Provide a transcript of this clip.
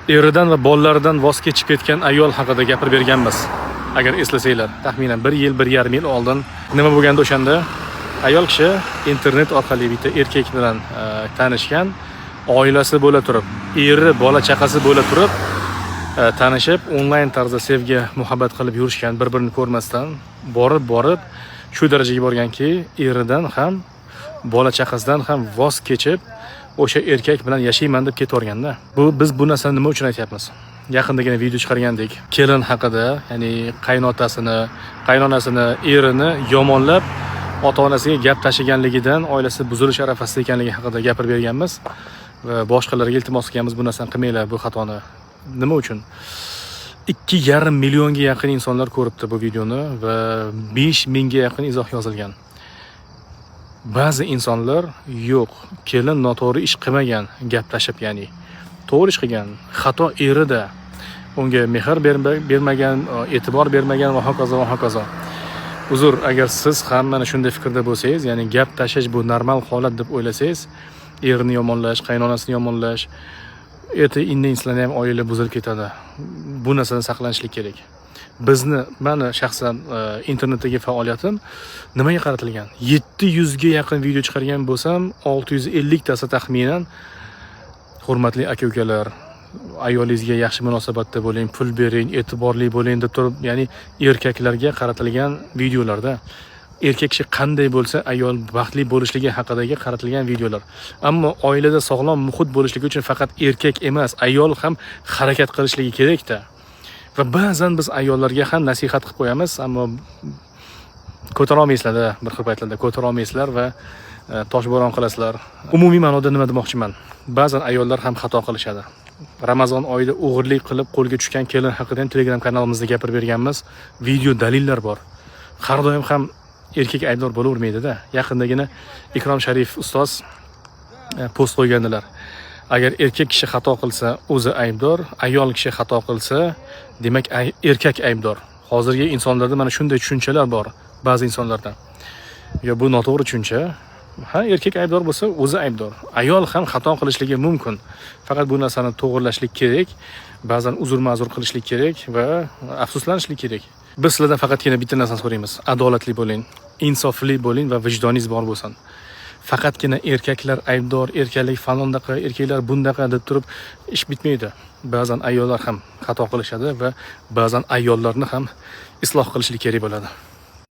eridan va bolalaridan voz kechib ketgan ayol haqida gapirib berganmiz. Agar eslasanglar, taxminan 1 yil, 1,5 yil oldin nima bo'lgandi o'shanda? Ayol kishi internet orqali bitta erkak bilan tanishgan, oilasi bo'la turib, eri, bola chaqasi bo'la turib tanishib, onlayn tarzda sevgi, muhabbat qilib yurishgan, bir-birini ko'rmasdan borib shu darajaga borganki, eridan ham, bola chaqasidan ham voz kechib, o'sha erkak bilan yashayman deb ketaverganda. Biz bu narsani nima uchun aytyapmiz? Yaqindagina video chiqargandik. Kelin haqida, ya'ni qaynotasini, qaynonasini, erini yomonlab, ota-onasiga gap tashiganligidan oilasi buzilish arafasida ekanligi haqida gapirib berganmiz va boshqalarga iltimos qilganmiz, bu narsani qilmanglar, bu xatoni. Nima uchun? 2,5 millionga yaqin insonlar ko'ribdi bu videoni va 5 mingga yaqin izoh yozilgan. Ba'zi insonlar yo'q, kelin noto'g'ri ish qilmagan, gaplashib, ya'ni to'g'ri ish qilgan, xato erida, unga mehr bermagan, e'tibor bermagan va hokazo va hokazo. Uzr, agar siz ham mana shunday fikrda bo'lsangiz, ya'ni gap tashish bu normal holat deb o'ylasangiz, erini yomonlash, qaynonasini yomonlash, indin ham oila buzilib ketadi. Bu narsadan saqlanishlik kerak. Meni shaxsan internetdagi faoliyatim nimaga qaratilgan? 700 ga yaqin video chiqargan bo'lsam, 650 tasi taxminan hurmatli aka-ukalar, ayolingizga yaxshi munosabatda bo'ling, pul bering, e'tiborli bo'ling deb turib, ya'ni erkaklarga qaratilgan videolarda erkak kishi qanday bo'lsa ayol baxtli bo'lishligi haqidagi qaratilgan videolar. Ammo oilada sog'lom muhit bo'lishligi uchun faqat erkak emas, ayol ham harakat qilishligi kerak-da. Va ba'zan biz ayollarga ham nasihat qilib qo'yamiz, ammo ko'tara olmaysizlar-da, bir xil paytlarda ko'tara olmaysizlar va toshbo'ron qilasizlar. Umumiy ma'noda nima demoqchiman? Ba'zan ayollar ham xato qilishadi. Ramazon oyida o'g'irlik qilib qo'lga tushgan kelin haqida ham Telegram kanalimizda gapirib berganmiz. Video dalillar bor. Har doim ham erkak aybdor bo'lavermaydi-da. Yaqindagina Ikrom Sharif ustoz post qo'ygandilar. Agar erkak kishi xato qilsa, o'zi aybdor, ayol kishi xato qilsa, demak erkak aybdor. Hozirgi insonlarda mana shunday tushunchalar bor, ba'zi insonlarda. Yo, bu noto'g'ri tushuncha. Ha, erkak aybdor bo'lsa, o'zi aybdor. Ayol ham xato qilishligi mumkin. Faqat bu narsani to'g'rilashlik kerak, ba'zan uzr-ma'zur qilishlik kerak va afsuslanishlik kerak. Biz sizlardan faqatgina bitta narsani so'raymiz. Adolatli bo'ling, insofli bo'ling va vijdoningiz bor bo'lsin. Faqatgina erkaklar aybdor, erkaklik falondaqa, erkaklar bundaqa deb turib ish bitmaydi. Ba'zan ayollar ham xato qilishadi va ba'zan ayollarni ham isloh qilishlik kerak bo'ladi.